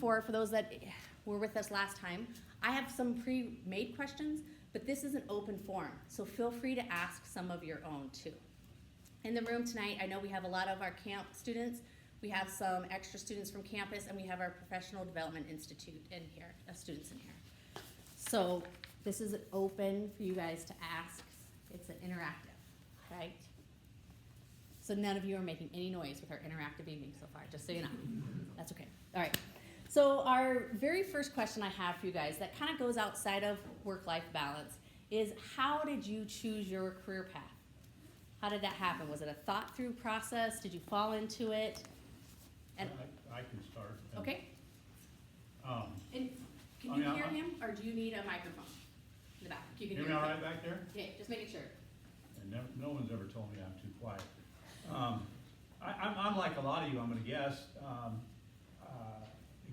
before, for those that were with us last time, I have some pre-made questions, but this is an open forum, so feel free to ask some of your own too. In the room tonight, I know we have a lot of our camp students, we have some extra students from campus, and we have our Professional Development Institute in here, students in here. So this is open for you guys to ask. It's an interactive, right? So none of you are making any noise with our interactive evening so far, just so you know. That's okay. All right. So our very first question I have for you guys that kind of goes outside of work-life balance is, how did you choose your career path? How did that happen? Was it a thought-through process? Did you fall into it? And I can start. okay. And can I you mean, hear him, or do you need a microphone in the back? You can hear me all right back there? Okay, just making sure. And no one's ever told me I'm too quiet. I'm like a lot of you, I'm gonna guess,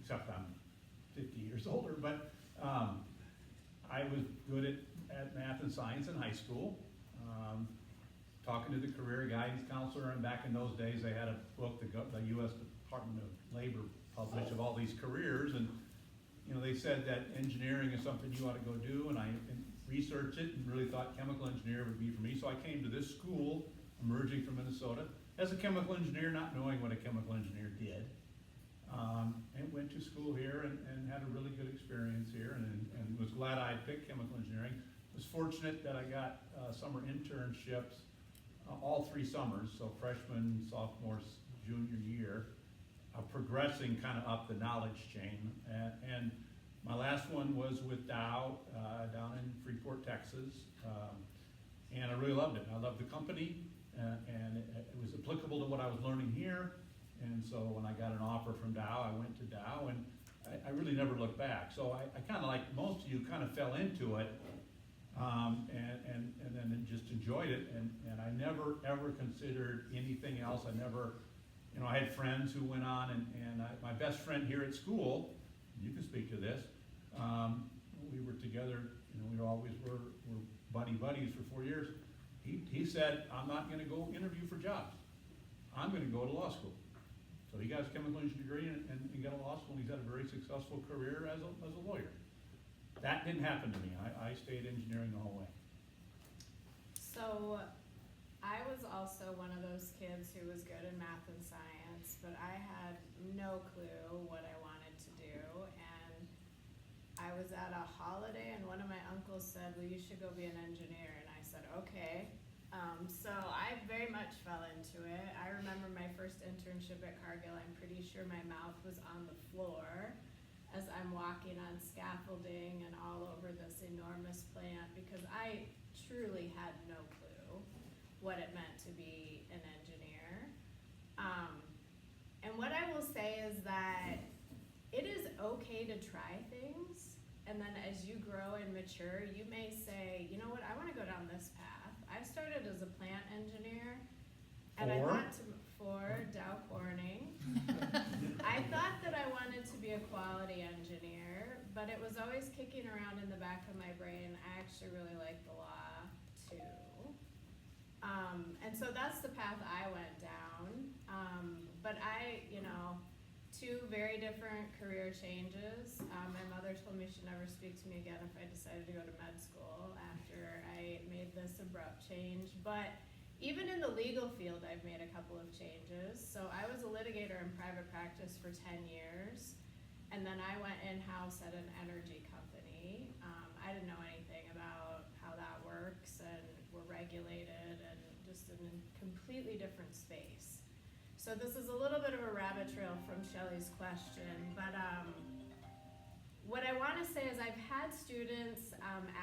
except I'm 50 years older, but I was good at math and science in high school. Talking to the career guidance counselor, and back in those days they had a book that the U.S. Department of Labor published of all these careers, and you know, they said that engineering is something you ought to go do, and I researched it and really thought chemical engineer would be for me. So I came to this school, emerging from Minnesota, as a chemical engineer, not knowing what a chemical engineer did. And went to school here and had a really good experience here, and was glad I had picked chemical engineering. Was fortunate that I got summer internships all 3 summers, so freshman, sophomore, junior year, progressing kind of up the knowledge chain. And my last one was with Dow down in Freeport, Texas, and I really loved it. I loved the company, and it was applicable to what I was learning here. And so when I got an offer from Dow, I went to Dow, and I really never looked back. So I kind of, like most of you, kind of fell into it, and then just enjoyed it, and I never ever considered anything else. I never, you know, I had friends who went on, and my best friend here at school, you can speak to this, we were together, you know, we always were buddies for 4 years. He said, I'm not gonna go interview for jobs. I'm gonna go to law school. So he got his chemical engineering degree and he got a law school, and he's had a very successful career as a lawyer. That didn't happen to me. I stayed engineering the whole way. So I was also one of those kids who was good in math and science, but I had no clue what I wanted to do. And I was at a holiday, and one of my uncles said, well, you should go be an engineer. And I said, okay. So I very much fell into it. I remember my first internship at Cargill. I'm pretty sure my mouth was on the floor as I'm walking on scaffolding and all over this enormous plant, because I truly had no clue what it meant to be an engineer. And what I will say is that it is okay to try things, and then as you grow and mature, you may say, you know what, I want to go down this path. I started as a plant engineer, and I thought for Dow Corning. I thought that I wanted to be a quality engineer, but it was always kicking around in the back of my brain. I actually really like the law too. And so that's the path I went down. But I, you know, 2 very different career changes. My mother told me she'd never speak to me again if I decided to go to med school after I made this abrupt change. But even in the legal field, I've made a couple of changes. So I was a litigator in private practice for 10 years, and then I went in-house at an energy company. I didn't know anything about how that works, and we're regulated, and just in a completely different space. So this is a little bit of a rabbit trail from Shelley's question, but what I want to say is I've had students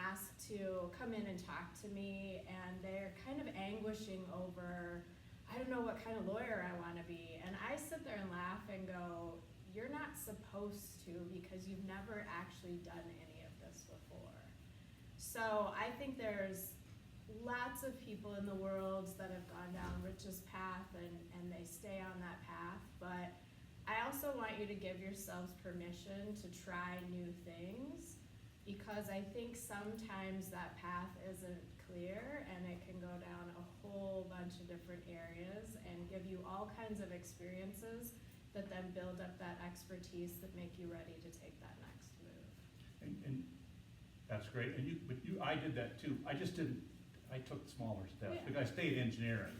ask to come in and talk to me, and they're kind of anguishing over, I don't know what kind of lawyer I want to be. And I sit there and laugh and go, you're not supposed to, because you've never actually done any of this before. So I think there's lots of people in the world that have gone down Rich's path, and they stay on that path, but I also want you to give yourselves permission to try new things, because I think sometimes that path isn't clear, and it can go down a whole bunch of different areas and give you all kinds of experiences that then build up that expertise that make you ready to take that next move. And that's great, I did that too, I took smaller steps, Yeah. because I stayed engineering.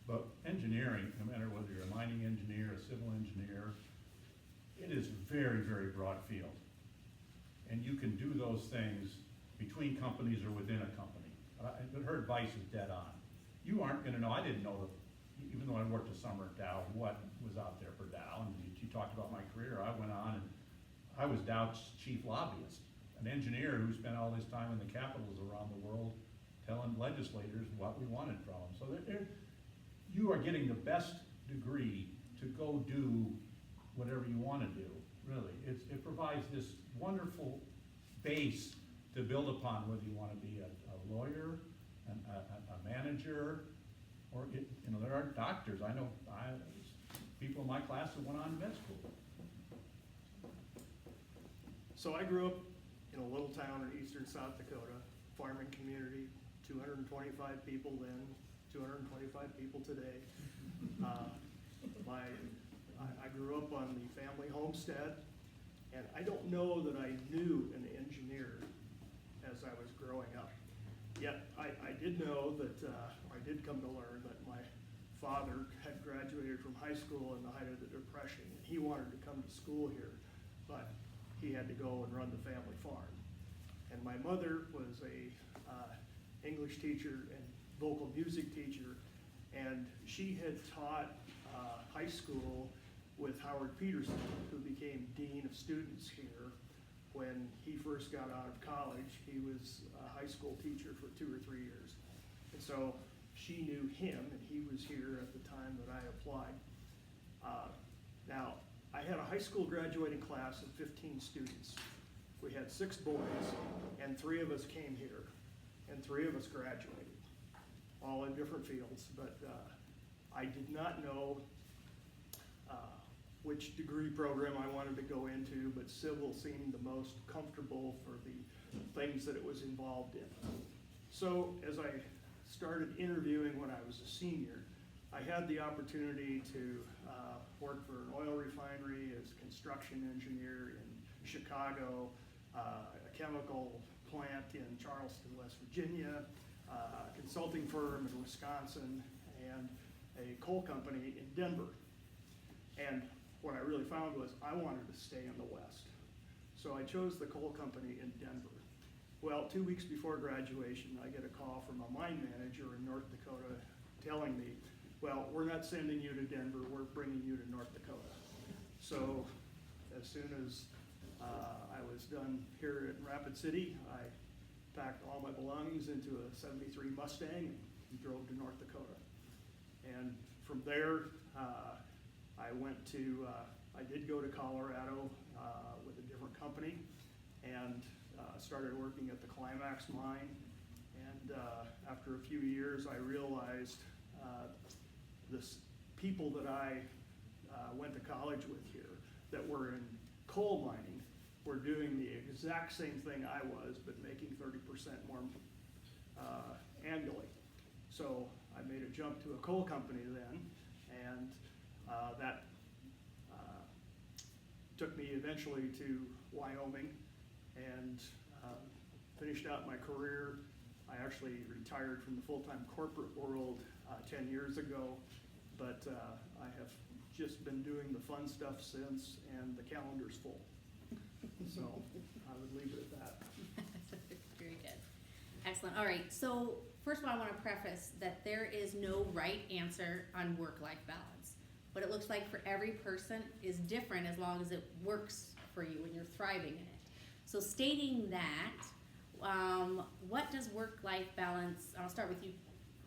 But engineering, no matter whether you're a mining engineer, a civil engineer, it is very, very broad field. And you can do those things between companies or within a company. But her advice is dead on. You aren't gonna know, I didn't know even though I worked a summer at Dow, what was out there for Dow. And you talked about my career, I went on and I was Dow's chief lobbyist, an engineer who spent all his time in the capitals around the world telling legislators what we wanted from them. So you are getting the best degree to go do whatever you want to do, really. It provides this wonderful base to build upon, whether you want to be a lawyer, a manager, or there are doctors. I know people in my class that went on to med school. So I grew up in a little town in eastern South Dakota, farming community, 225 people then, 225 people today. I grew up on the family homestead, and I don't know that I knew an engineer as I was growing up. Yet I did know that, I did come to learn that my father had graduated from high school in the height of the Depression, and he wanted to come to school here, but he had to go and run the family farm. And my mother was a English teacher and vocal music teacher, and she had taught high school with Howard Peterson, who became Dean of Students here. When he first got out of college, he was a high school teacher for 2 or 3 years. And so she knew him, and he was here at the time that I applied. Now, I had a high school graduating class of 15 students. We had 6 boys, and 3 of us came here, and 3 of us graduated, all in different fields. But I did not know which degree program I wanted to go into, but civil seemed the most comfortable for the things that it was involved in. So as I started interviewing when I was a senior, I had the opportunity to work for an oil refinery as a construction engineer in Chicago, a chemical plant in Charleston, West Virginia, a consulting firm in Wisconsin, and a coal company in Denver. And what I really found was I wanted to stay in the West. So I chose the coal company in Denver. Well, 2 weeks before graduation, I get a call from a mine manager in North Dakota telling me, well, we're not sending you to Denver, we're bringing you to North Dakota. So as soon as I was done here in Rapid City, I packed all my belongings into a '73 Mustang and drove to North Dakota. And from there, I did go to Colorado with a different company, and started working at the Climax mine. And after a few years, I realized this people that I went to college with here that were in coal mining were doing the exact same thing I was, but making 30% more annually. So I made a jump to a coal company then, and that took me eventually to Wyoming, and finished out my career. I actually retired from the full-time corporate world 10 years ago, but I have just been doing the fun stuff since, and the calendar's full. So I would leave it at that. Very good. Excellent. All right. So first of all, I want to preface that there is no right answer on work-life balance. What it looks like for every person is different as long as it works for you and you're thriving in it. So stating that, what does work-life balance, I'll start with you,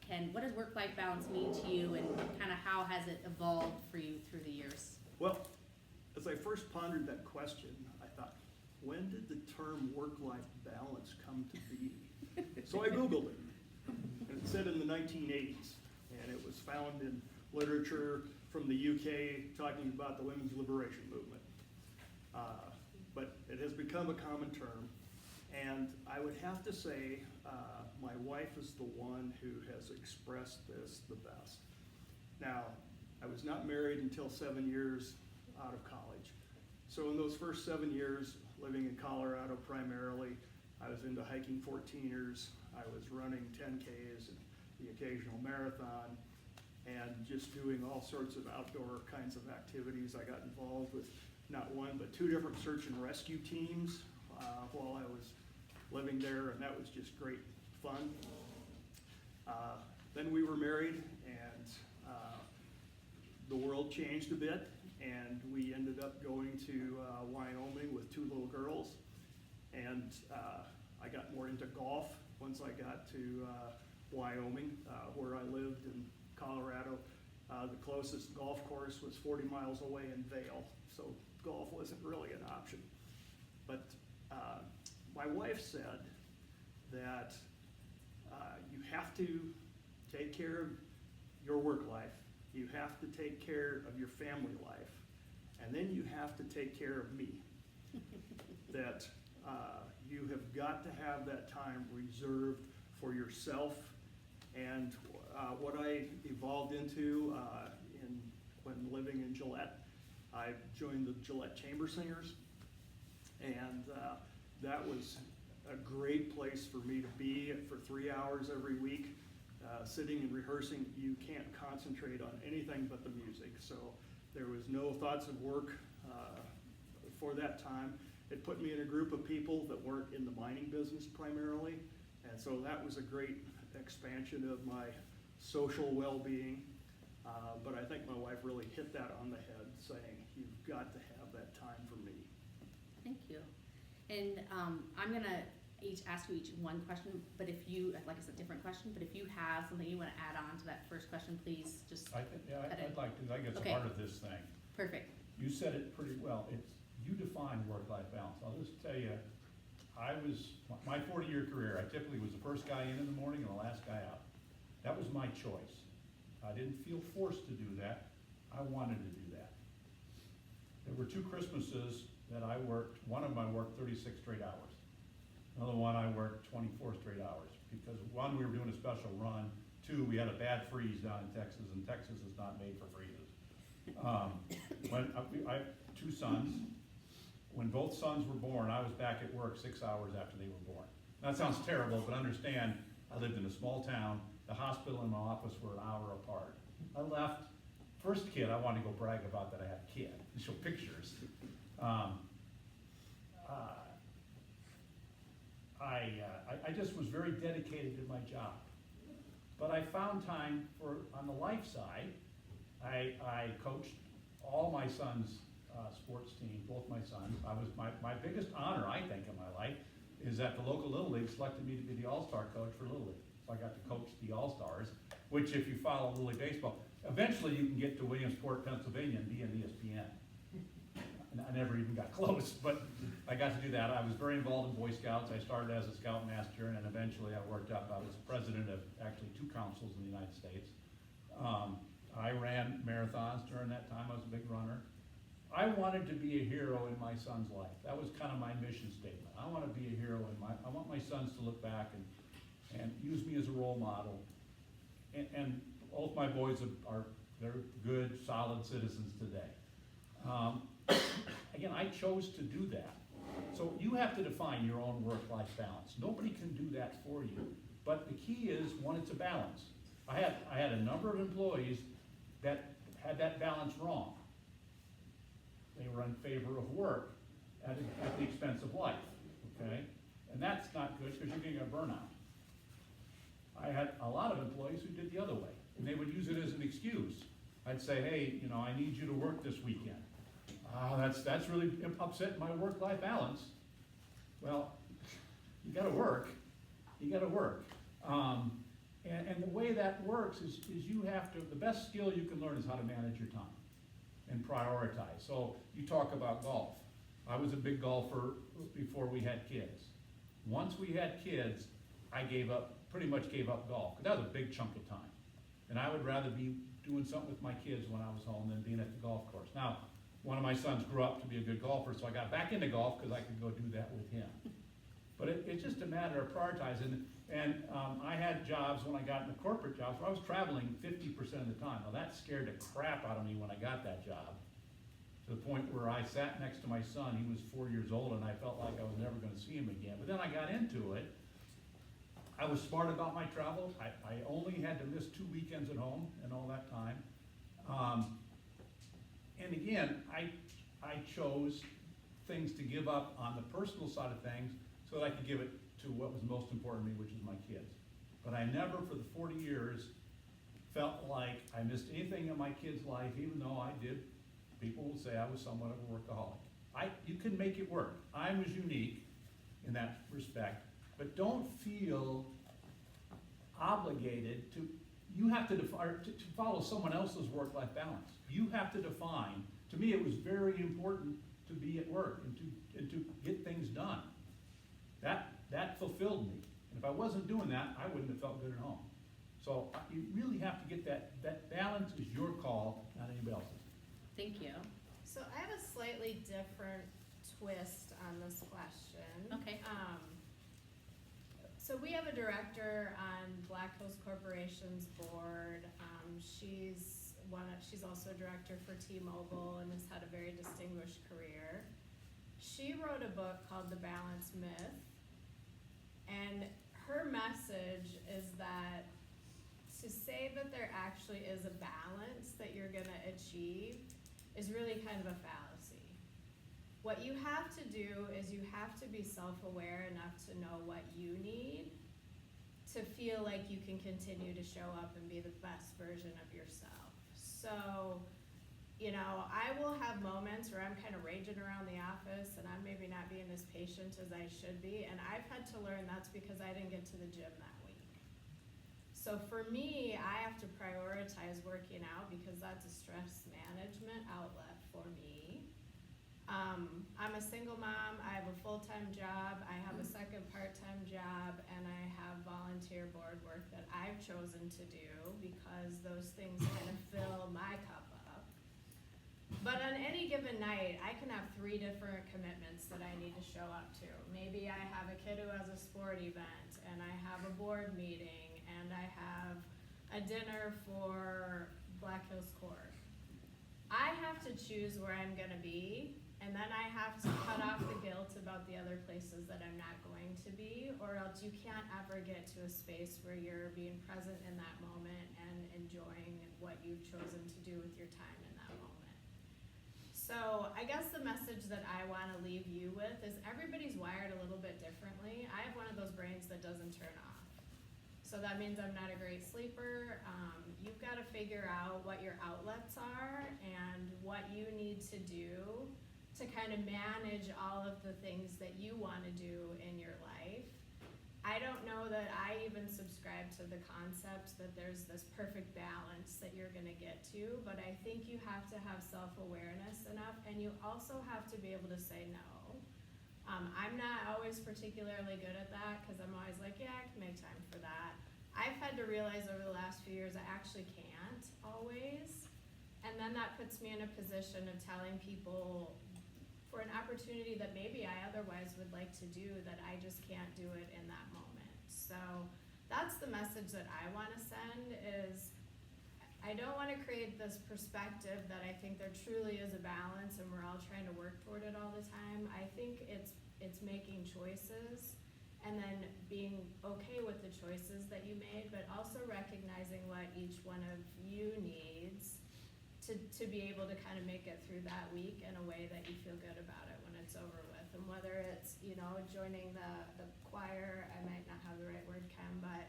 Ken, what does work-life balance mean to you, and kind of how has it evolved for you through the years? Well, as I first pondered that question, I thought, when did the term work-life balance come to be? So I Googled it, and it said in the 1980s, and it was found in literature from the UK talking about the women's liberation movement. But it has become a common term, and I would have to say my wife is the one who has expressed this the best. Now, I was not married until 7 years out of college. So in those first 7 years, living in Colorado primarily, I was into hiking 14ers, I was running 10Ks and the occasional marathon, and just doing all sorts of outdoor kinds of activities. I got involved with not one, but 2 different search and rescue teams while I was living there, and that was just great fun. Then we were married, and the world changed a bit, and we ended up going to Wyoming with 2 little girls, and I got more into golf once I got to Wyoming, where I lived in Colorado. The closest golf course was 40 miles away in Vail, so golf wasn't really an option. But my wife said that you have to take care of your work life, you have to take care of your family life, and then you have to take care of me. That you have got to have that time reserved for yourself. And what I evolved into when living in Gillette, I joined the Gillette Chamber Singers, and that was a great place for me to be for 3 hours every week, sitting and rehearsing. You can't concentrate on anything but the music, so there was no thoughts of work for that time. It put me in a group of people that weren't in the mining business primarily, and so that was a great expansion of my social well-being. But I think my wife really hit that on the head, saying, you've got to have that time for me. Thank you. And I'm gonna ask you each one question, but if you, like I said, different question, but if you have something you wanna add on to that first question, please just I'd like to, I guess, Okay. part of this thing. perfect. You said it pretty well. You define work-life balance. I'll just tell you, my 40-year career, I typically was the first guy in the morning and the last guy out. That was my choice. I didn't feel forced to do that. I wanted to do that. There were 2 Christmases that I worked. One of them I worked 36 straight hours. Another one I worked 24 straight hours, because 1, we were doing a special run. 2, we had a bad freeze down in Texas, and Texas is not made for freezes. I have 2 sons. When both sons were born, I was back at work 6 hours after they were born. That sounds terrible, but understand, I lived in a small town. The hospital and my office were an hour apart. I left. First kid, I wanted to go brag about that I had a kid and show pictures. I just was very dedicated to my job. But I found time on the life side. I coached all my sons' sports team, both my sons. My biggest honor, I think, in my life is that the local Little League selected me to be the All-Star coach for Little League. So I got to coach the All-Stars, which, if you follow Little League baseball, eventually you can get to Williamsport, Pennsylvania and be in ESPN. And I never even got close, but I got to do that. I was very involved in Boy Scouts. I started as a Scoutmaster, and then eventually I worked up. I was president of actually 2 councils in the United States. I ran marathons during that time. I was a big runner. I wanted to be a hero in my son's life. That was kind of my mission statement. I want to be a hero I want my sons to look back and use me as a role model. And both my boys they're good, solid citizens today. Again, I chose to do that. So you have to define your own work-life balance. Nobody can do that for you. But the key is, one, it's a balance. I had a number of employees that had that balance wrong. They were in favor of work at the expense of life, okay? And that's not good, because you're getting a burnout. I had a lot of employees who did the other way, and they would use it as an excuse. I'd say, hey, I need you to work this weekend. That's really upset my work-life balance. Well, you gotta work. You gotta work. And the way that works is you have to, the best skill you can learn is how to manage your time and prioritize. So you talk about golf. I was a big golfer before we had kids. Once we had kids, I pretty much gave up golf, because that was a big chunk of time. And I would rather be doing something with my kids when I was home than being at the golf course. Now, one of my sons grew up to be a good golfer, so I got back into golf because I could go do that with him. But it's just a matter of prioritizing. And I had jobs when I got into corporate jobs where I was traveling 50% of the time. Now that scared the crap out of me when I got that job. to the point where I sat next to my son, he was 4 years old, and I felt like I was never gonna see him again. But then I got into it. I was smart about my travel. I only had to miss 2 weekends at home and all that time. And again, I chose things to give up on the personal side of things so that I could give it to what was most important to me, which is my kids. But I never, for the 40 years, felt like I missed anything in my kid's life, even though I did. People will say I was somewhat of a workaholic. You can make it work. I was unique in that respect, but don't feel obligated to, you have to follow someone else's work-life balance. You have to define. To me, it was very important to be at work and to get things done. That fulfilled me. And if I wasn't doing that, I wouldn't have felt good at home. So you really have to get that balance is your call, not anybody else's. Thank you. So I have a slightly different twist on this question. Okay. So we have a director on Black Hills Corporation's board. She's also a director for T-Mobile and has had a very distinguished career. She wrote a book called The Balance Myth, and her message is that to say that there actually is a balance that you're gonna achieve is really kind of a fallacy. What you have to do is you have to be self-aware enough to know what you need to feel like you can continue to show up and be the best version of yourself. So, I will have moments where I'm kind of raging around the office and I'm maybe not being as patient as I should be, and I've had to learn that's because I didn't get to the gym that week. So for me, I have to prioritize working out because that's a stress management outlet for me. I'm a single mom, I have a full-time job, I have a second part-time job, and I have volunteer board work that I've chosen to do because those things kind of fill my cup up. But on any given night, I can have 3 different commitments that I need to show up to. Maybe I have a kid who has a sport event, and I have a board meeting, and I have a dinner for Black Hills Court. I have to choose where I'm gonna be, and then I have to cut off the guilt about the other places that I'm not going to be, or else you can't ever get to a space where you're being present in that moment and enjoying what you've chosen to do with your time in that moment. So I guess the message that I wanna leave you with is everybody's wired a little bit differently. I have one of those brains that doesn't turn off. So that means I'm not a great sleeper. You've gotta figure out what your outlets are and what you need to do to kind of manage all of the things that you want to do in your life. I don't know that I even subscribe to the concept that there's this perfect balance that you're going to get to, but I think you have to have self-awareness enough, and you also have to be able to say no. I'm not always particularly good at that because I'm always like, yeah, I can make time for that. I've had to realize over the last few years I actually can't always, and then that puts me in a position of telling people for an opportunity that maybe I otherwise would like to do that I just can't do it in that moment. So that's the message that I want to send is I don't want to create this perspective that I think there truly is a balance and we're all trying to work toward it all the time. I think it's making choices and then being okay with the choices that you made, but also recognizing what each one of you needs to be able to kind of make it through that week in a way that you feel good about it when it's over with. And whether it's, joining the choir, I might not have the right word, Ken, but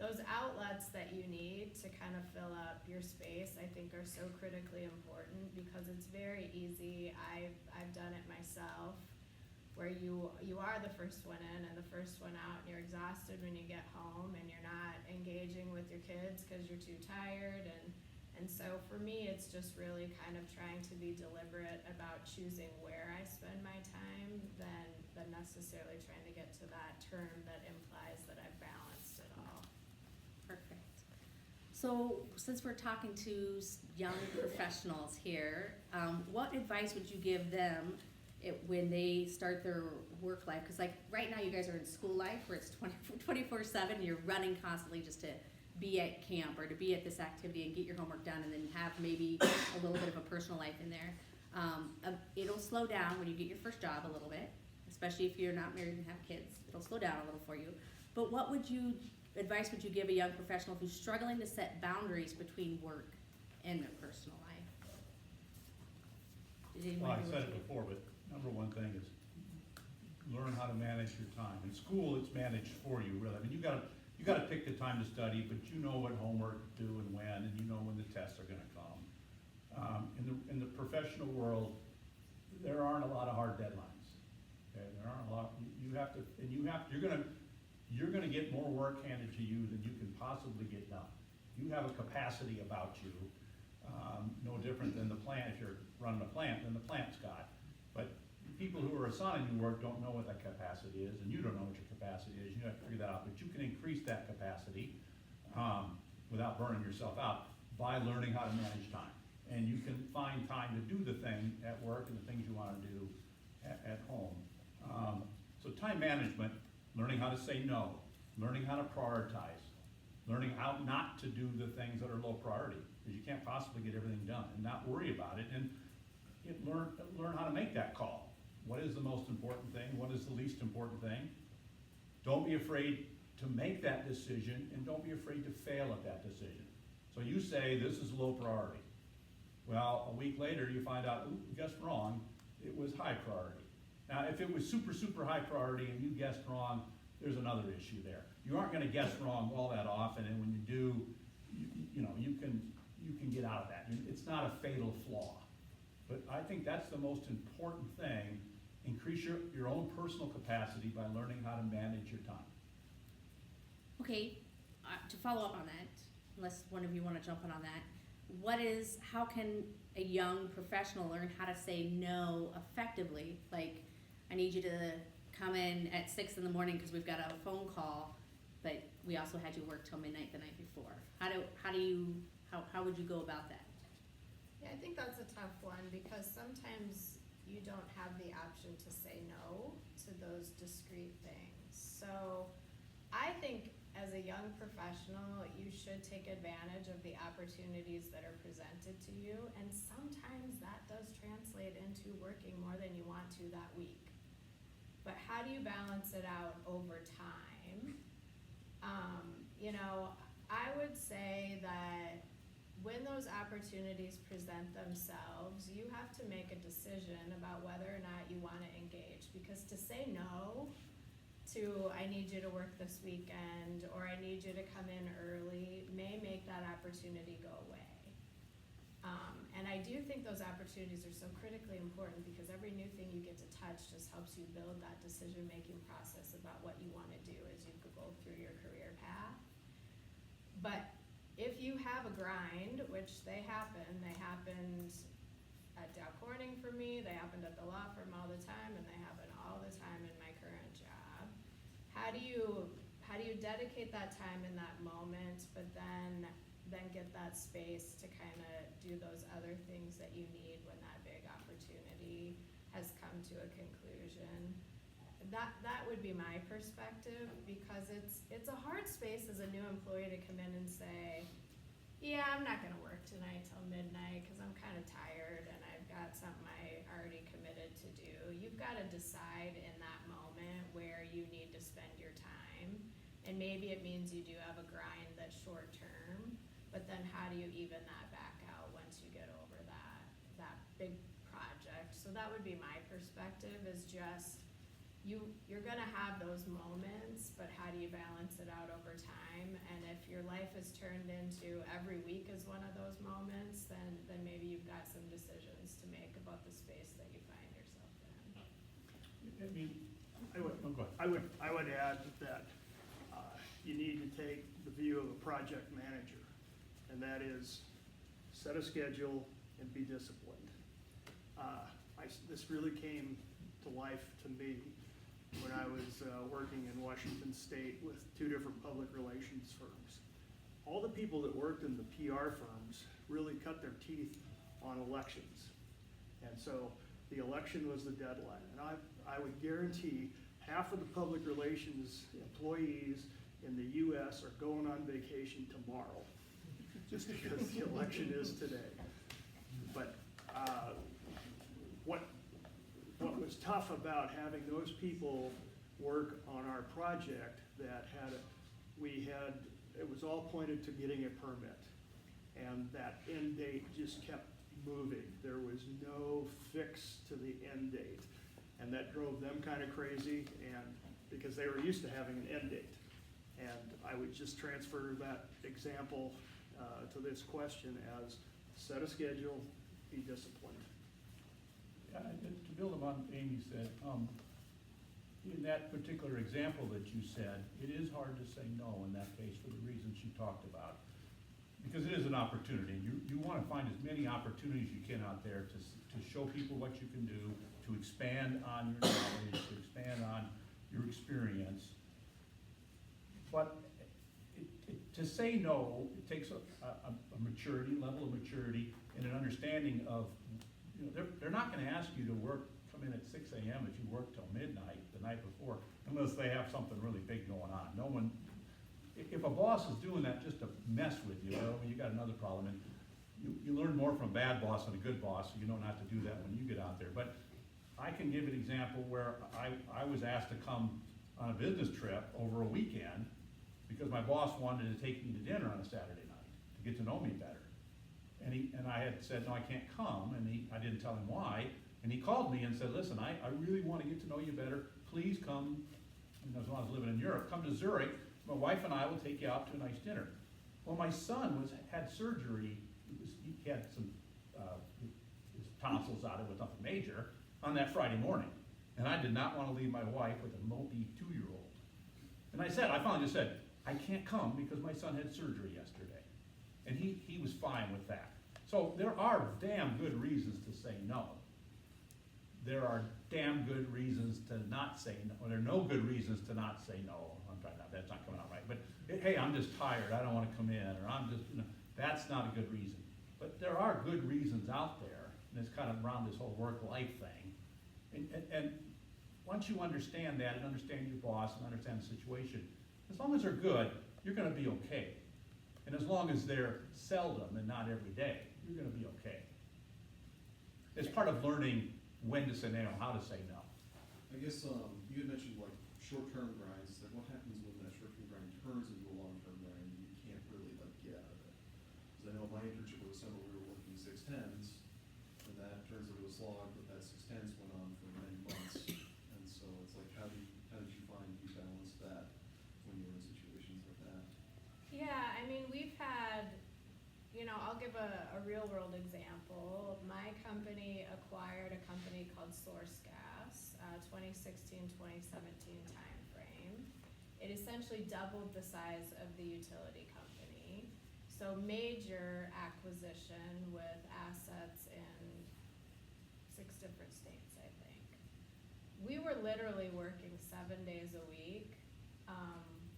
those outlets that you need to kind of fill up your space, I think are so critically important because it's very easy. I've done it myself where you are the first one in and the first one out, and you're exhausted when you get home and you're not engaging with your kids because you're too tired. And so for me, it's just really kind of trying to be deliberate about choosing where I spend my time than necessarily trying to get to that term that implies that I've balanced it all. Perfect. So since we're talking to young professionals here, what advice would you give them when they start their work life? Because like right now you guys are in school life where it's 24/7, you're running constantly just to be at camp or to be at this activity and get your homework done and then have maybe a little bit of a personal life in there. It'll slow down when you get your first job a little bit, especially if you're not married and have kids. It'll slow down a little for you. But what advice would you give a young professional who's struggling to set boundaries between work and their personal life? Did anyone Well, I do said what you it before, but number one thing is learn how to manage your time. In school, it's managed for you, really. I mean, you gotta pick the time to study, but you know what homework to do and when, and you know when the tests are gonna come. In the professional world, there aren't a lot of hard deadlines. Okay, there aren't a lot, you're gonna get more work handed to you than you can possibly get done. You have a capacity about you, no different than the plant, if you're running a plant, than the plant's got. But people who are assigning you work don't know what that capacity is, and you don't know what your capacity is. You have to figure that out, but you can increase that capacity without burning yourself out by learning how to manage time. And you can find time to do the thing at work and the things you want to do at home. So time management, learning how to say no, learning how to prioritize, learning how not to do the things that are low priority, because you can't possibly get everything done, and not worry about it, and learn how to make that call. What is the most important thing? What is the least important thing? Don't be afraid to make that decision, and don't be afraid to fail at that decision. So you say, this is low priority. Well, a week later, you find out, ooh, guessed wrong, it was high priority. Now, if it was super, super high priority and you guessed wrong, there's another issue there. You aren't gonna guess wrong all that often, and when you do, you can get out of that. It's not a fatal flaw. But I think that's the most important thing. Increase your own personal capacity by learning how to manage your time. Okay, to follow up on that, unless one of you want to jump in on that, how can a young professional learn how to say no effectively? Like, I need you to come in at 6 in the morning because we've got a phone call, but we also had you work till midnight the night before. How would you go about that? Yeah, I think that's a tough one because sometimes you don't have the option to say no to those discrete things. So I think as a young professional, you should take advantage of the opportunities that are presented to you, and sometimes that does translate into working more than you want to that week. But how do you balance it out over time? I would say that when those opportunities present themselves, you have to make a decision about whether or not you want to engage. Because to say no to, I need you to work this weekend, or I need you to come in early, may make that opportunity go away. And I do think those opportunities are so critically important because every new thing you get to touch just helps you build that decision-making process about what you want to do as you go through your career path. But if you have a grind, which they happened at Dow Corning for me, they happened at the law firm all the time, and they happen all the time in my current job. How do you dedicate that time in that moment, but then get that space to kind of do those other things that you need when that big opportunity has come to a conclusion? That would be my perspective, because it's a hard space as a new employee to come in and say, yeah, I'm not gonna work tonight till midnight because I'm kind of tired and I've got something I already committed to do. You've got to decide in that moment where you need to spend your time, and maybe it means you do have a grind that's short term, but then how do you even that back out once you get over that big project? So that would be my perspective, is just you're gonna have those moments, but how do you balance it out over time? And if your life is turned into every week is one of those moments, then maybe you've got some decisions to make about the space that you find yourself in. I mean, go ahead. I would add that you need to take the view of a project manager, and that is set a schedule and be disciplined. This really came to life to me when I was working in Washington State with 2 different public relations firms. All the people that worked in the PR firms really cut their teeth on elections. And so the election was the deadline. And I would guarantee half of the public relations employees in the US are going on vacation tomorrow, just because the election is today. But what was tough about having those people work on our project that it was all pointed to getting a permit. And that end date just kept moving. There was no fix to the end date. And that drove them kind of crazy, and because they were used to having an end date. And I would just transfer that example to this question as set a schedule, be disciplined. Yeah, to build upon what Amy said, in that particular example that you said, it is hard to say no in that case for the reasons you talked about. Because it is an opportunity. You want to find as many opportunities you can out there to show people what you can do, to expand on your knowledge, to expand on your experience. But to say no, it takes a maturity, level of maturity, and an understanding of, they're not going to ask you to come in at 6 a.m. if you work till midnight the night before, unless they have something really big going on. No one, if a boss is doing that just to mess with you, well, you got another problem. And you learn more from a bad boss than a good boss, so you know not to do that when you get out there. But I can give an example where I was asked to come on a business trip over a weekend because my boss wanted to take me to dinner on a Saturday night to get to know me better. And I had said, no, I can't come, and I didn't tell him why. And he called me and said, listen, I really want to get to know you better. Please come, as long as I was living in Europe, come to Zurich. My wife and I will take you out to a nice dinner. Well, my son had surgery. He had some his tonsils out. It was nothing major on that Friday morning. And I did not want to leave my wife with a mopey 2-year-old. And I finally just said, I can't come because my son had surgery yesterday. And he was fine with that. So there are damn good reasons to say no. There are damn good reasons to not say no. Or there are no good reasons to not say no. I'm trying not, that's not coming out right. But hey, I'm just tired. I don't want to come in. Or I'm just, that's not a good reason. But there are good reasons out there. And it's kind of around this whole work-life thing. And once you understand that and understand your boss and understand the situation, as long as they're good, you're going to be okay. And as long as they're seldom and not every day, you're going to be okay. It's part of learning when to say no, how to say no. I guess you had mentioned like short-term grinds. Like what happens when that short-term grind turns into a long-term grind and you can't really like get out of it? Because I know my internship was summer, we were working 6/10s, and that turns into a slog, but that 6/10s went on for many months. And so it's like, how did you find you balance that when you were in situations like that? Yeah, I mean, we've had, I'll give a real world example. My company acquired a company called Source Gas, 2016-2017 timeframe. It essentially doubled the size of the utility company. So major acquisition with assets in 6 different states, I think. We were literally working 7 days a week,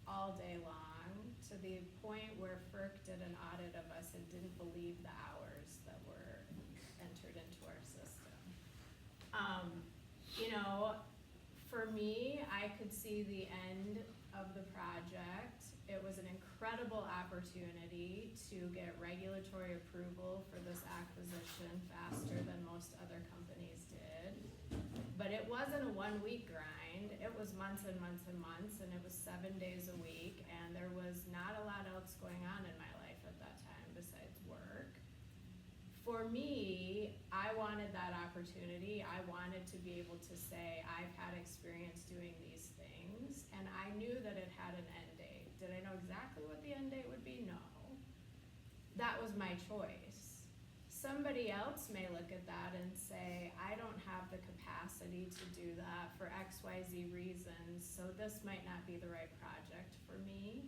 all day long, to the point where FERC did an audit of us and didn't believe the hours that were entered into our system. For me, I could see the end of the project. It was an incredible opportunity to get regulatory approval for this acquisition faster than most other companies did. But it wasn't a 1-week grind. It was months and months and months, and it was 7 days a week, and there was not a lot else going on in my life at that time besides work. For me, I wanted that opportunity. I wanted to be able to say, I've had experience doing these things, and I knew that it had an end date. Did I know exactly what the end date would be? No. That was my choice. Somebody else may look at that and say, I don't have the capacity to do that for XYZ reasons, so this might not be the right project for me.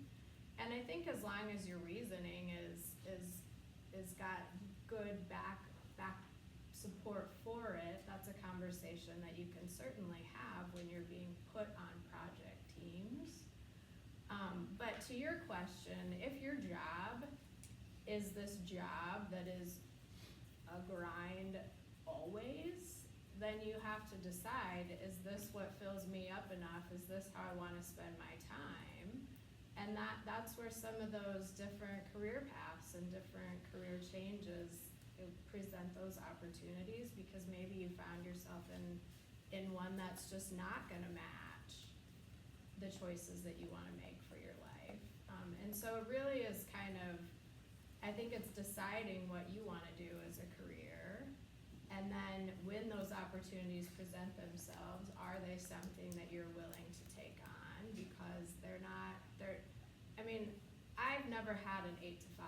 And I think as long as your reasoning is got good back support for it, that's a conversation that you can certainly have when you're being put on project teams. But to your question, if your job is this job that is a grind always, then you have to decide, is this what fills me up enough? Is this how I want to spend my time? And that's where some of those different career paths and different career changes present those opportunities, because maybe you found yourself in one that's just not gonna match the choices that you wanna make for your life. And so it really is kind of, I think it's deciding what you wanna do as a career. And then when those opportunities present themselves, are they something that you're willing to take on? Because I've never had an 8 to 5.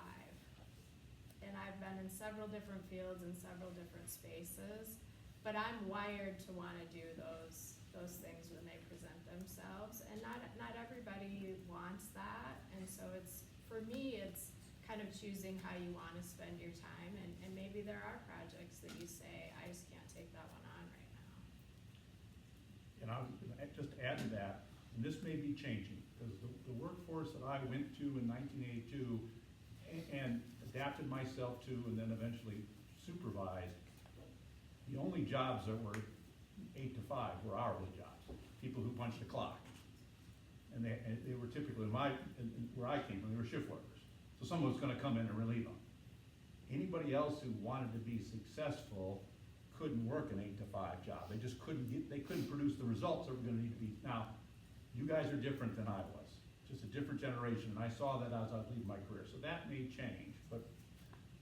And I've been in several different fields in several different spaces, but I'm wired to wanna do those things when they present themselves. And not everybody wants that. And so for me, it's kind of choosing how you wanna spend your time. And maybe there are projects that you say, I just can't take that one on right now. And I was gonna just add to that, and this may be changing, because the workforce that I went to in 1982 and adapted myself to and then eventually supervised, the only jobs that were 8 to 5 were hourly jobs, people who punched a clock. And they were typically, where I came from, they were shift workers. So someone was gonna come in and relieve them. Anybody else who wanted to be successful couldn't work an 8 to 5 job. They just couldn't produce the results that were gonna need to be. Now, you guys are different than I was, just a different generation, and I saw that as I was leaving my career. So that may change, but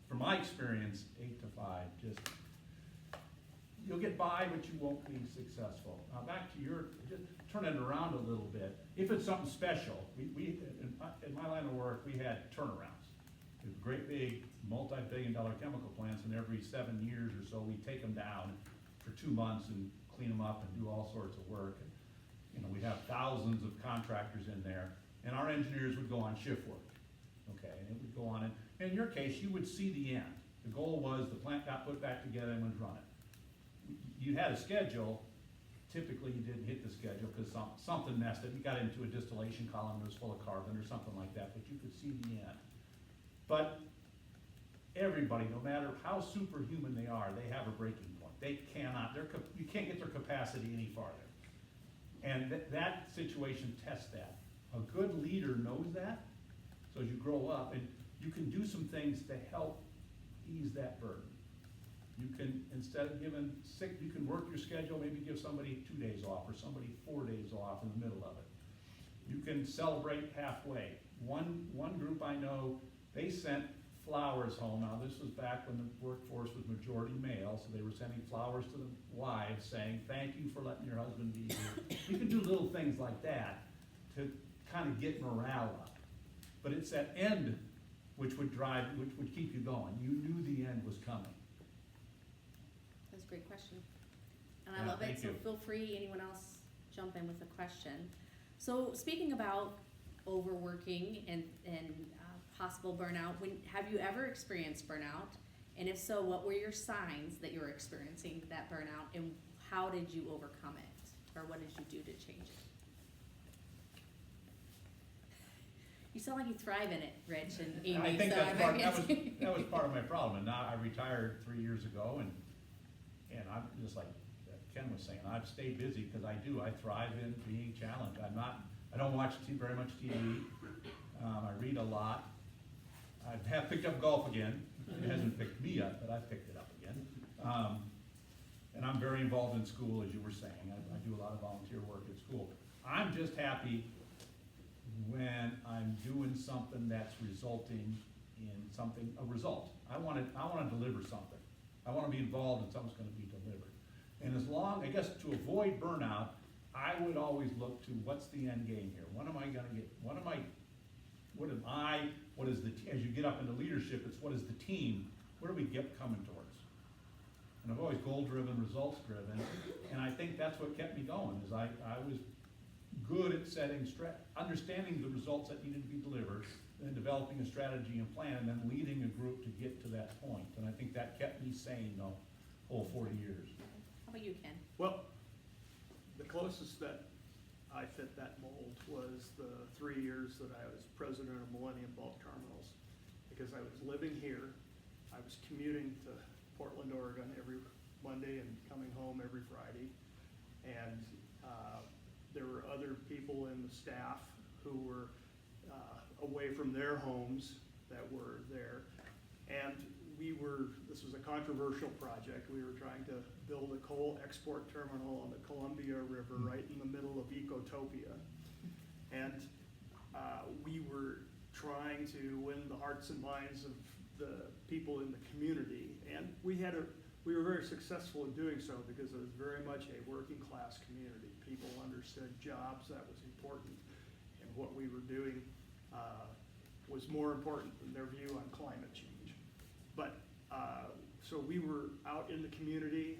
from my experience, 8 to 5, just, you'll get by, but you won't be successful. Now back to just turn it around a little bit. If it's something special, we in my line of work, we had turnarounds. With great big multi-billion-dollar chemical plants, and every 7 years or so, we take them down for 2 months and clean them up and do all sorts of work. And, we'd have thousands of contractors in there, and our engineers would go on shift work, okay? And it would go on, and in your case, you would see the end. The goal was the plant got put back together and would run it. You had a schedule. Typically, you didn't hit the schedule because something messed it. You got into a distillation column that was full of carbon or something like that, but you could see the end. But everybody, no matter how superhuman they are, they have a breaking point. They cannot, you can't get their capacity any farther. And that situation tests that. A good leader knows that, so as you grow up, and you can do some things to help ease that burden. You can, instead of giving you can work your schedule, maybe give somebody 2 days off or somebody 4 days off in the middle of it. You can celebrate halfway. One group I know, they sent flowers home. Now this was back when the workforce was majority male, so they were sending flowers to the wives saying, thank you for letting your husband be here. You can do little things like that to kind of get morale up. But it's that end which would keep you going. You knew the end was coming. That's a great question. And I Yeah, love it, thank so you. feel free, anyone else, jump in with a question. So speaking about overworking and possible burnout, have you ever experienced burnout? And if so, what were your signs that you were experiencing that burnout, and how did you overcome it? Or what did you do to change it? You sound like you thrive in it, Rich and Amy. I think so that was part of my problem. And now I retired 3 years ago, and I'm just like Ken was saying, I've stayed busy because I thrive in being challenged. I don't watch very much TV. I read a lot. I have picked up golf again. It hasn't picked me up, but I've picked it up again. And I'm very involved in school, as you were saying. I do a lot of volunteer work at school. I'm just happy when I'm doing something that's resulting in a result. I want to deliver something. I want to be involved in something's going to be delivered. And I guess to avoid burnout, I would always look to what's the end game here? What am I going to get? As you get up into leadership, it's what is the team? What do we get coming towards? And I've always goal-driven, results-driven, and I think that's what kept me going, is I was good at understanding the results that needed to be delivered, then developing a strategy and plan, and then leading a group to get to that point. And I think that kept me sane the whole 40 years. How about you, Ken? Well, the closest that I fit that mold was the 3 years that I was president of Millennium Bulk Terminals, because I was living here. I was commuting to Portland, Oregon every Monday and coming home every Friday. And there were other people in the staff who were away from their homes that were there. And we this was a controversial project. We were trying to build a coal export terminal on the Columbia River right in the middle of Ecotopia. And we were trying to win the hearts and minds of the people in the community. And we were very successful in doing so because it was very much a working class community. People understood jobs, that was important, and what we were doing was more important than their view on climate change. But, so we were out in the community.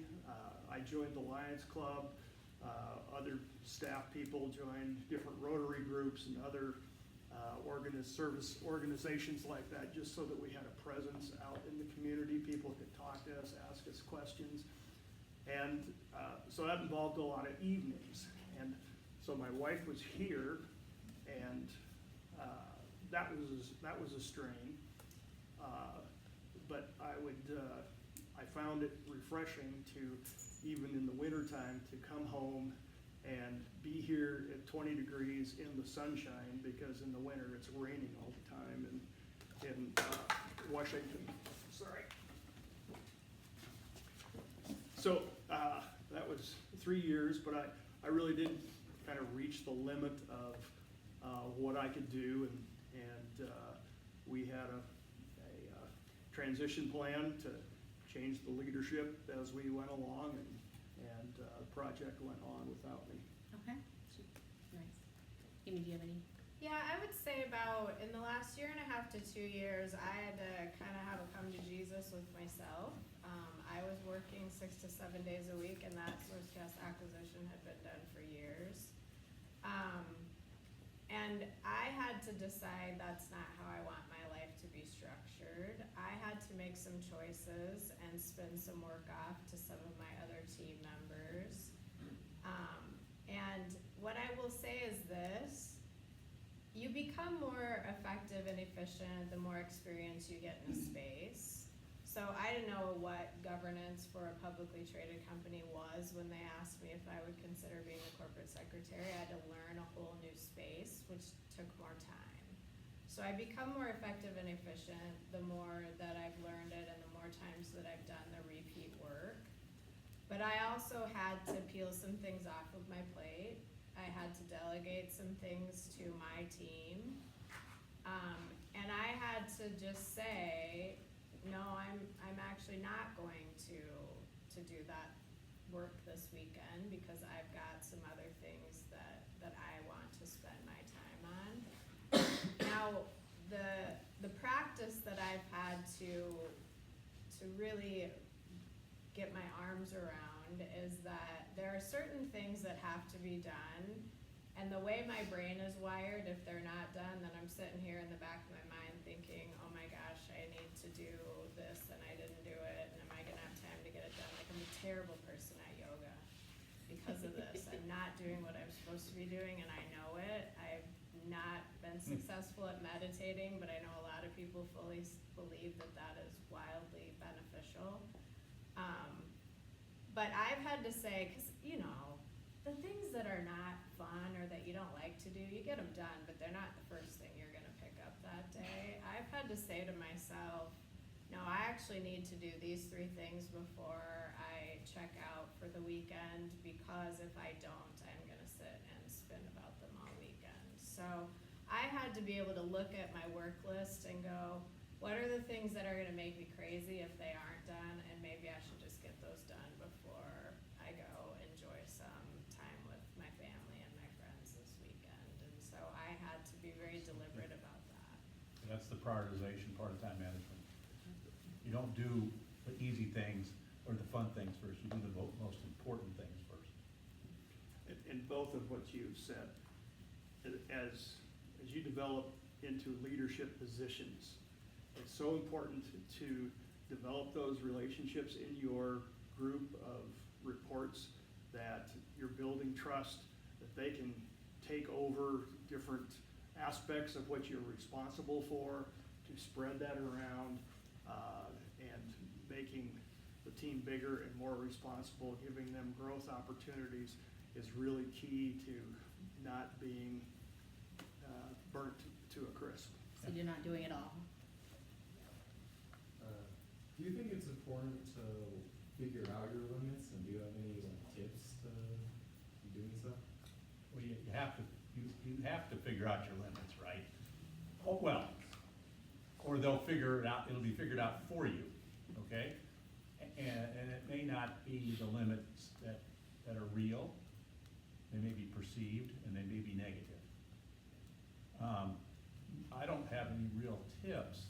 I joined the Lions Club. Other staff people joined different Rotary groups and other service organizations like that, just so that we had a presence out in the community. People could talk to us, ask us questions. And so that involved a lot of evenings. And so my wife was here, and that was a strain. But I found it refreshing to, even in the wintertime, to come home and be here at 20 degrees in the sunshine, because in the winter it's raining all the time in Washington. Sorry. So that was 3 years, but I really did kind of reach the limit of what I could do, and we had a transition plan to change the leadership as we went along, and the project went on without me. Okay, nice. Amy, do you have any? Yeah, I would say about in the last 1.5 to 2 years, I had to kind of have a come to Jesus with myself. I was working 6 to 7 days a week, and that source gas acquisition had been done for years. And I had to decide that's not how I want my life to be structured. I had to make some choices and spin some work off to some of my other team members. And what I will say is this: you become more effective and efficient the more experience you get in a space. So I didn't know what governance for a publicly traded company was when they asked me if I would consider being a corporate secretary. I had to learn a whole new space, which took more time. So I become more effective and efficient the more that I've learned it and the more times that I've done the repeat work. But I also had to peel some things off of my plate. I had to delegate some things to my team. And I had to just say, no, I'm actually not going to do that work this weekend because I've got some other things that I want to spend my time on. Now, the practice that I've had to really get my arms around is that there are certain things that have to be done, and the way my brain is wired, if they're not done, then I'm sitting here in the back of my mind thinking, oh my gosh, I need to do this and I didn't do it, and am I gonna have time to get it done? Like, I'm a terrible person at yoga because of this. I'm not doing what I'm supposed to be doing, and I know it. I've not been successful at meditating, but I know a lot of people fully believe that that is wildly beneficial. But I've had to say, because, the things that are not fun or that you don't like to do, you get them done, but they're not the first thing you're gonna pick up that day. I've had to say to myself, no, I actually need to do these 3 things before I check out for the weekend, because if I don't, I'm gonna sit and spin about them all weekend. So I had to be able to look at my work list and go, what are the things that are gonna make me crazy if they aren't done, and maybe I should just get those done before I go enjoy some time with my family and my friends this weekend. And so I had to be very deliberate about that. And that's the prioritization part of time management. You don't do the easy things or the fun things first, you do the most important things first. In both of what you've said, as you develop into leadership positions, it's so important to develop those relationships in your group of reports, that you're building trust, that they can take over different aspects of what you're responsible for, to spread that around, and making the team bigger and more responsible, giving them growth opportunities is really key to not being burnt to a crisp. So you're not doing it all? Do you think it's important to figure out your limits, and do you have any like tips to doing so? Well, you have to figure out your limits, right? Oh, well, or they'll figure it out, it'll be figured out for you, okay? And it may not be the limits that are real, they may be perceived, and they may be negative. I don't have any real tips,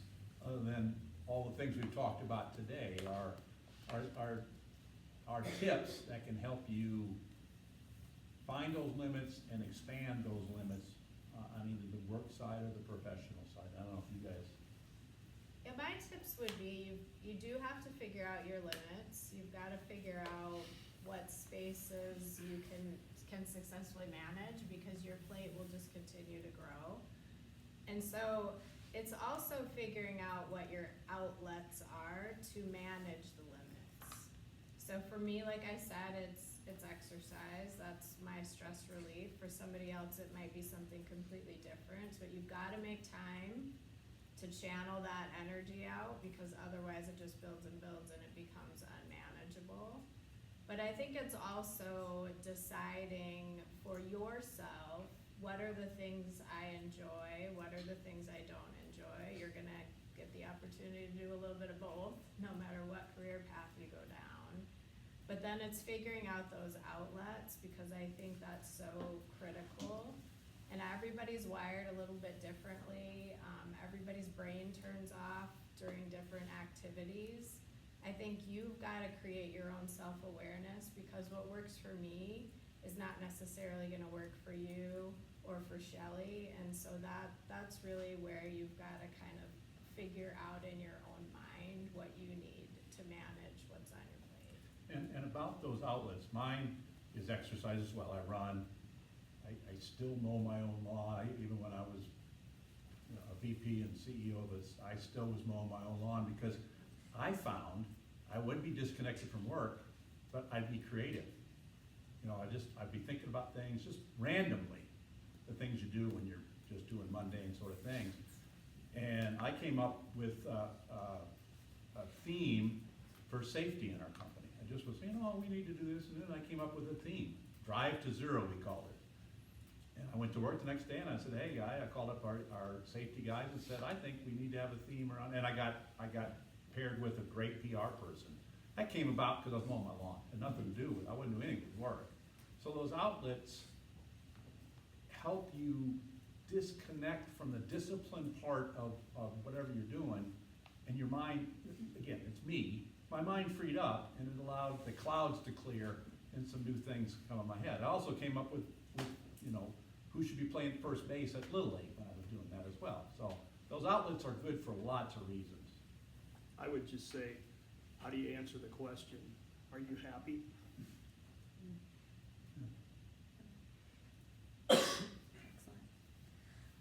other than all the things we've talked about today are tips that can help you find those limits and expand those limits on either the work side or the professional side. I don't know if you guys. Yeah, my tips would be you do have to figure out your limits. You've got to figure out what spaces you can successfully manage, because your plate will just continue to grow. And so it's also figuring out what your outlets are to manage the limits. So for me, like I said, it's exercise. That's my stress relief. For somebody else, it might be something completely different, but you've got to make time to channel that energy out, because otherwise it just builds and builds and it becomes unmanageable. But I think it's also deciding for yourself, what are the things I enjoy, what are the things I don't enjoy. You're gonna get the opportunity to do a little bit of both, no matter what career path you go down. But then it's figuring out those outlets, because I think that's so critical. And everybody's wired a little bit differently. Everybody's brain turns off during different activities. I think you've got to create your own self-awareness, because what works for me is not necessarily going to work for you or for Shelley. And so that's really where you've got to kind of figure out in your own mind what you need to manage what's on your plate. And about those outlets, mine is exercise as well. I run. I still mow my own lawn. Even when I was a VP and CEO of us, I still was mowing my own lawn, because I found I wouldn't be disconnected from work, but I'd be creative. I'd be thinking about things just randomly, the things you do when you're just doing mundane sort of things. And I came up with a theme for safety in our company. I just was saying, we need to do this, and then I came up with a theme. Drive to Zero, we called it. And I went to work the next day and I said, hey, guy, I called up our safety guys and said, I think we need to have a theme around, and I got paired with a great PR person. That came about because I was mowing my lawn. It had nothing to do with, I wouldn't do anything with work. So those outlets help you disconnect from the discipline part of whatever you're doing, and your mind, again, it's me, my mind freed up, and it allowed the clouds to clear and some new things come in my head. I also came up with who should be playing first base at Little League when I was doing that as well. So those outlets are good for lots of reasons. I would just say, how do you answer the question, are you happy? Excellent.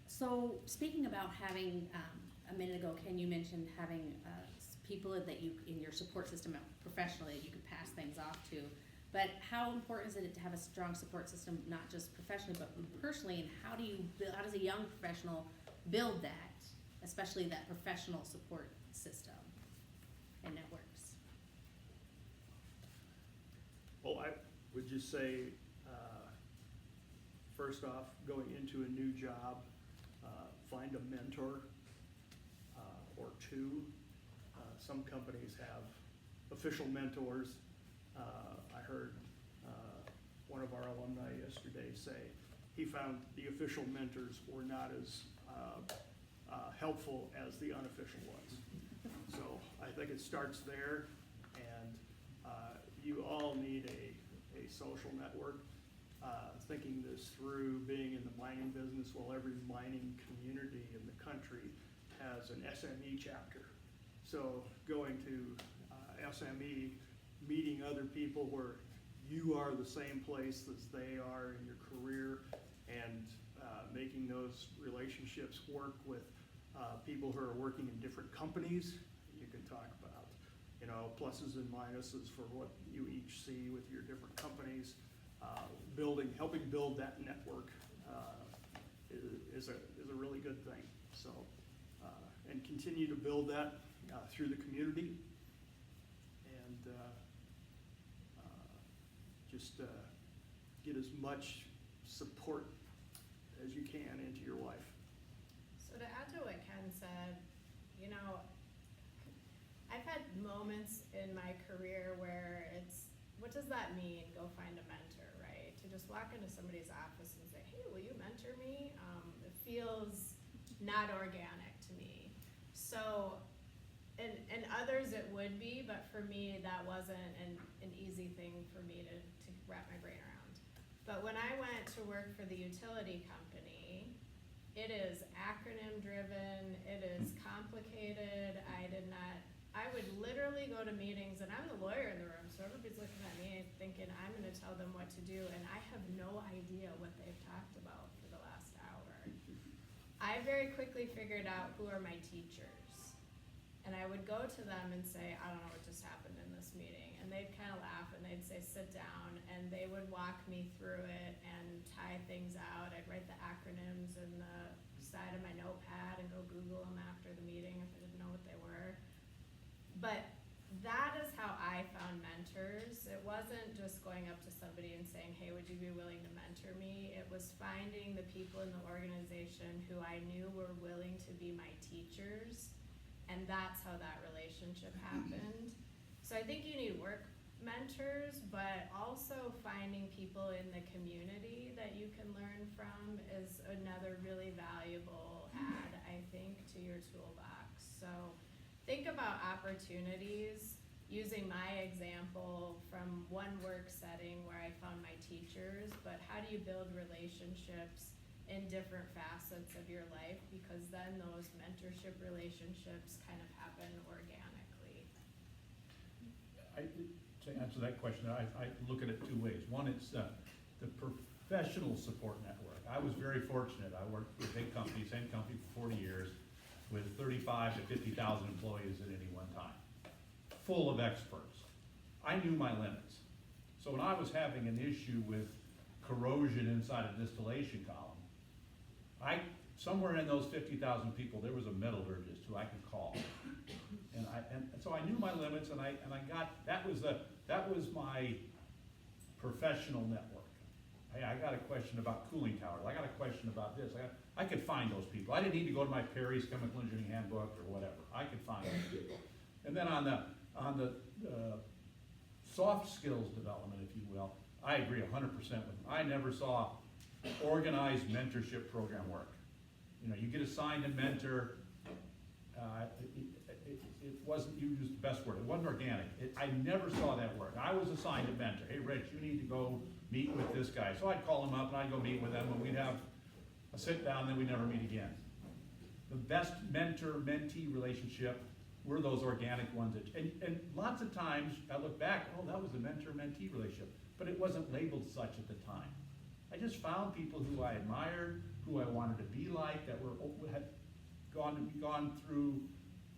So speaking about having, a minute ago, Ken, you mentioned having people that you, in your support system professionally, that you could pass things off to. But how important is it to have a strong support system, not just professionally, but personally, and how does a young professional build that, especially that professional support system and networks? Well, I would just say, first off, going into a new job, find a mentor or two. Some companies have official mentors. I heard one of our alumni yesterday say he found the official mentors were not as helpful as the unofficial ones. So I think it starts there, and you all need a social network. Thinking this through, being in the mining business, well, every mining community in the country has an SME chapter. So going to SME, meeting other people where you are the same place as they are in your career, and making those relationships work with people who are working in different companies. You can talk about, pluses and minuses for what you each see with your different companies. Helping build that network is a really good thing. So, and continue to build that through the community. just get as much support as you can into your life. So to add to what Ken said, you know, I've had moments in my career where it's, what does that mean? Go find a mentor, right? To just walk into somebody's office and say, hey, will you mentor me? It feels not organic to me. So, and others it would be, but for me, that wasn't an easy thing for me to wrap my brain around. But when I went to work for the utility company, it is acronym driven, it is complicated. I would literally go to meetings, and I'm the lawyer in the room, so everybody's looking at me thinking I'm gonna tell them what to do, and I have no idea what they've talked about for the last hour. I very quickly figured out who are my teachers. And I would go to them and say, I don't know what just happened in this meeting. And they'd kind of laugh and they'd say, sit down. And they would walk me through it and tie things out. I'd write the acronyms in the side of my notepad and go Google them after the meeting if I didn't know what they were. But that is how I found mentors. It wasn't just going up to somebody and saying, hey, would you be willing to mentor me? It was finding the people in the organization who I knew were willing to be my teachers. And that's how that relationship happened. So I think you need work mentors, but also finding people in the community that you can learn from is another really valuable add, I think, to your toolbox. So think about opportunities using my example from one work setting where I found my teachers, but how do you build relationships in different facets of your life, because then those mentorship relationships kind of happen organically. To answer that question, I look at it two ways. One, it's the professional support network. I was very fortunate. I worked for a big company, same company for 40 years, with 35 to 50,000 employees at any one time, full of experts. I knew my limits. So when I was having an issue with corrosion inside a distillation column, somewhere in those 50,000 people, there was a metallurgist who I could call, and so I knew my limits, and I got that was my professional network. Hey, I got a question about cooling towers. I got a question about this. I could find those people. I didn't need to go to my Perry's Chemical Engineering Handbook or whatever. I could find those people. And then on the soft skills development, if you will, I agree 100% with them. I never saw organized mentorship program work. You know, you get assigned a mentor. It wasn't, you used the best word, it wasn't organic. I never saw that work. I was assigned a mentor. Hey, Rich, you need to go meet with this guy. So I'd call him up and I'd go meet with him, and we'd have a sit down, then we'd never meet again. The best mentor-mentee relationship were those organic ones. And lots of times, I look back, oh, that was a mentor-mentee relationship, but it wasn't labeled such at the time. I just found people who I admired, who I wanted to be like, that had gone through,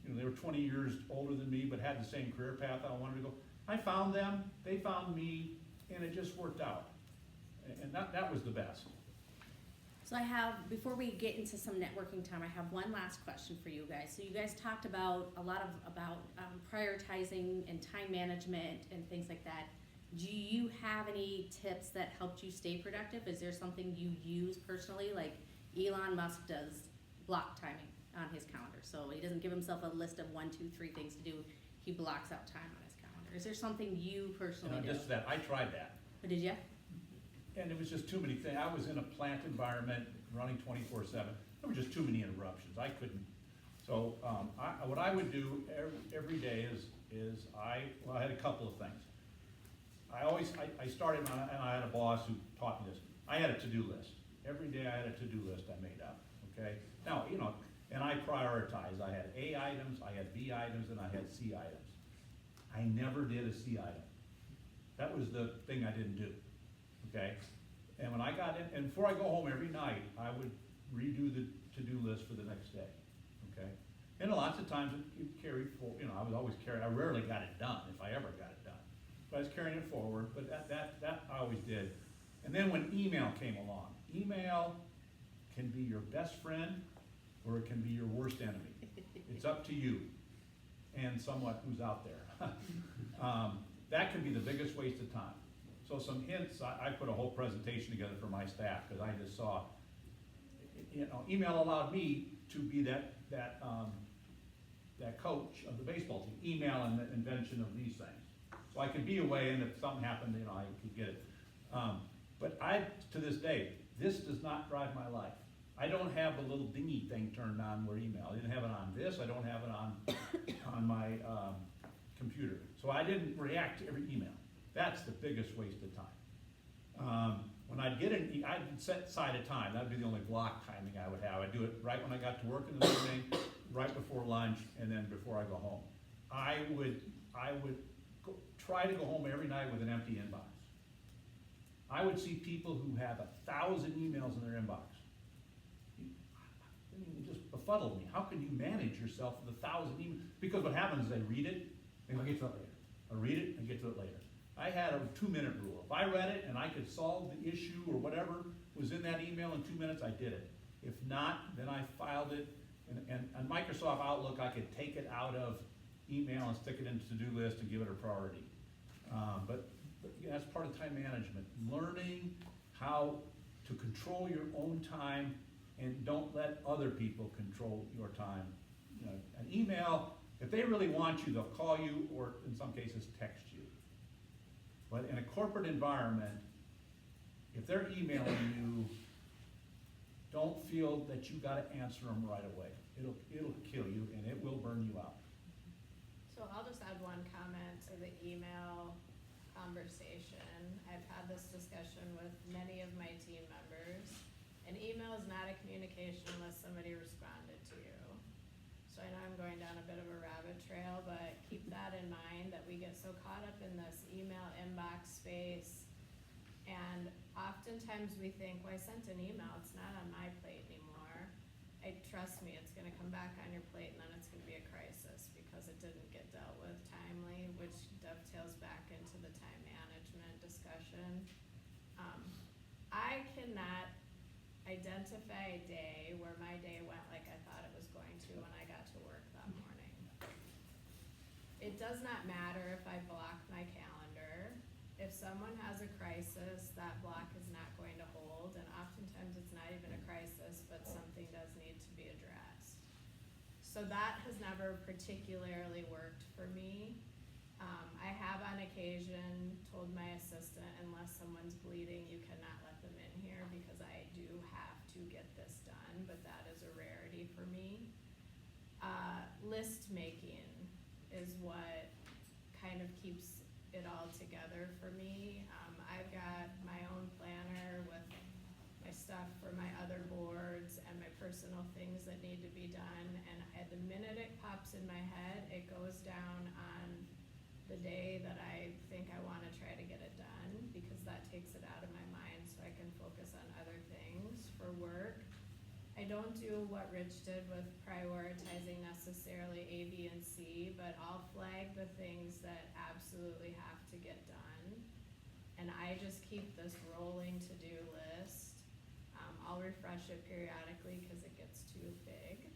you know, they were 20 years older than me, but had the same career path I wanted to go. I found them, they found me, and it just worked out. And that was the best. So I have, before we get into some networking time, I have one last question for you guys. So you guys talked about prioritizing and time management and things like that. Do you have any tips that helped you stay productive? Is there something you use personally? Like Elon Musk does block timing on his calendar. So he doesn't give himself a list of 1, 2, 3 things to do. He blocks out time on his calendar. Is there something you personally do? Just that, I tried that. But did you? And it was just too many things. I was in a plant environment running 24/7. There were just too many interruptions. I couldn't. So what I would do every day is I had a couple of things. I started, and I had a boss who taught me this. I had a to-do list. Every day I had a to-do list I made up, okay? Now, you know, and I prioritized. I had A items, I had B items, and I had C items. I never did a C item. That was the thing I didn't do, okay? And when I got in, and before I go home every night, I would redo the to-do list for the next day, okay? And lots of times it carried forward, you know, I was always carrying, I rarely got it done, if I ever got it done. But I was carrying it forward, but that I always did. And then when email came along, email can be your best friend or it can be your worst enemy. It's up to you. depends somewhat who's out there. That can be the biggest waste of time. So some hints, I put a whole presentation together for my staff, because I just saw, email allowed me to be that coach of the baseball team, email and the invention of these things. So I could be away, and if something happened, I could get it. But to this day, this does not drive my life. I don't have the little dingy thing turned on where email. I didn't have it on this, I don't have it on my computer. So I didn't react to every email. That's the biggest waste of time. When I'd get I'd set aside a time. That'd be the only block timing I would have. I'd do it right when I got to work in the morning, right before lunch, and then before I go home. I would try to go home every night with an empty inbox. I would see people who have 1,000 emails in their inbox. It just befuddled me. How can you manage yourself with 1,000 emails? Because what happens is I read it, and I'll get to it later. I read it, and get to it later. I had a 2-minute rule. If I read it and I could solve the issue or whatever was in that email in 2 minutes, I did it. If not, then I filed it. And on Microsoft Outlook, I could take it out of email and stick it into to-do list and give it a priority. But yeah, that's part of time management. Learning how to control your own time and don't let other people control your time. An email, if they really want you, they'll call you or in some cases text you. But in a corporate environment, if they're emailing you, don't feel that you gotta answer them right away. It'll kill you and it will burn you out. So I'll just add one comment to the email conversation. I've had this discussion with many of my team members. An email is not a communication unless somebody responded to you. So I know I'm going down a bit of a rabbit trail, but keep that in mind, that we get so caught up in this email inbox space. And oftentimes we think, well, I sent an email, it's not on my plate anymore. Trust me, it's gonna come back on your plate and then it's gonna be a crisis because it didn't get dealt with timely, which dovetails back into the time management discussion. I cannot identify a day where my day went like I thought it was going to when I got to work that morning. It does not matter if I block my calendar. If someone has a crisis, that block is not going to hold, and oftentimes it's not even a crisis, but something does need to be addressed. So that has never particularly worked for me. I have on occasion told my assistant, unless someone's bleeding, you cannot let them in here because I do have to get this done, but that is a rarity for me. List making is what kind of keeps it all together for me. I've got my own planner with my stuff for my other boards and my personal things that need to be done, and at the minute it pops in my head, it goes down on the day that I think I wanna try to get it done, because that takes it out of my mind so I can focus on other things for work. I don't do what Rich did with prioritizing necessarily A, B, and C, but I'll flag the things that absolutely have to get done. And I just keep this rolling to-do list. I'll refresh it periodically because it gets too big.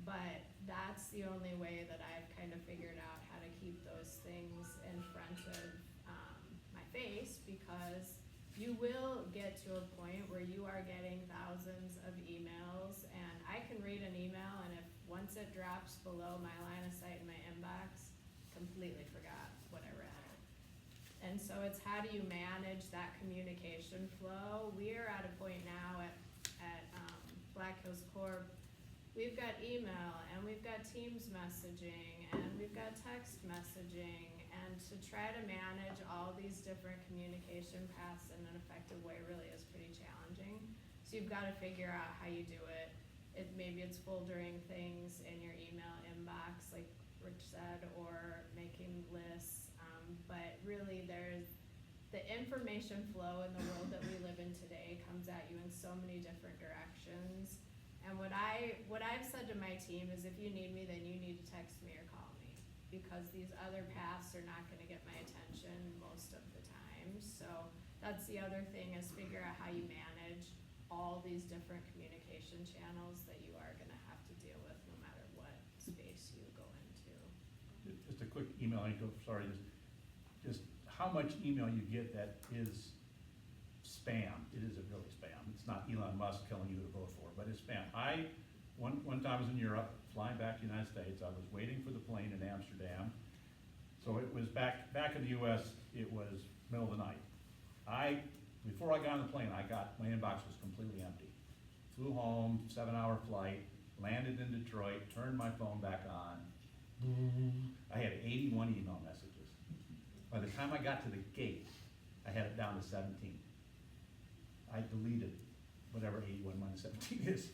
But that's the only way that I've kind of figured out how to keep those things in front of my face, because you will get to a point where you are getting thousands of emails, and I can read an email, and if once it drops below my line of sight in my inbox, completely forgot what I read. And so it's how do you manage that communication flow? We are at a point now at Black Hills Corp. We've got email, and we've got Teams messaging, and we've got text messaging, and to try to manage all these different communication paths in an effective way really is pretty challenging. So you've got to figure out how you do it. Maybe it's foldering things in your email inbox, like Rich said, or making lists. But really, the information flow in the world that we live in today comes at you in so many different directions. And what I've said to my team is, if you need me, then you need to text me or call me, because these other paths are not gonna get my attention most of the time. So that's the other thing, is figure out how you manage all these different communication channels that you are gonna have to deal with no matter what space you go into. just a quick email anecdote, sorry, just how much email you get that is spam. It isn't really spam. It's not Elon Musk telling you who to vote for, but it's spam. One time I was in Europe, flying back to the United States. I was waiting for the plane in Amsterdam. So it was back in the US, it was middle of the night. Before I got on the plane, my inbox was completely empty. Flew home, 7-hour flight, landed in Detroit, turned my phone back on. I had 81 email messages. By the time I got to the gate, I had it down to 17. I deleted whatever 81 minus 17 is.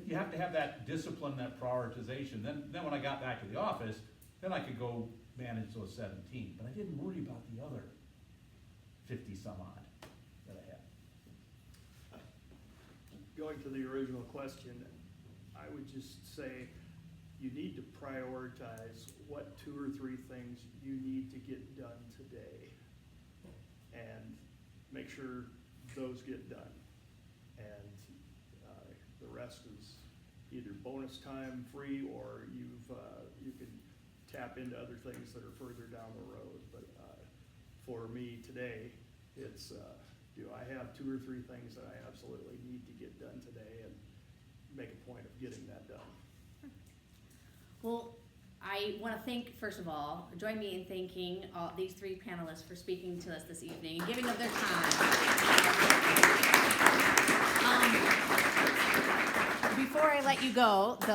You have to have that discipline, that prioritization. Then when I got back to the office, then I could go manage those 17. But I didn't worry about the other 50 some odd that I had. Going to the original question, I would just say you need to prioritize what 2 or 3 things you need to get done today. And make sure those get done. And the rest is either bonus time free or you can tap into other things that are further down the road. But for me today, it's do I have 2 or 3 things that I absolutely need to get done today and make a point of getting that done. Well, I want to thank, first of all, join me in thanking all these 3 panelists for speaking to us this evening and giving up their time. Before I let you go, though,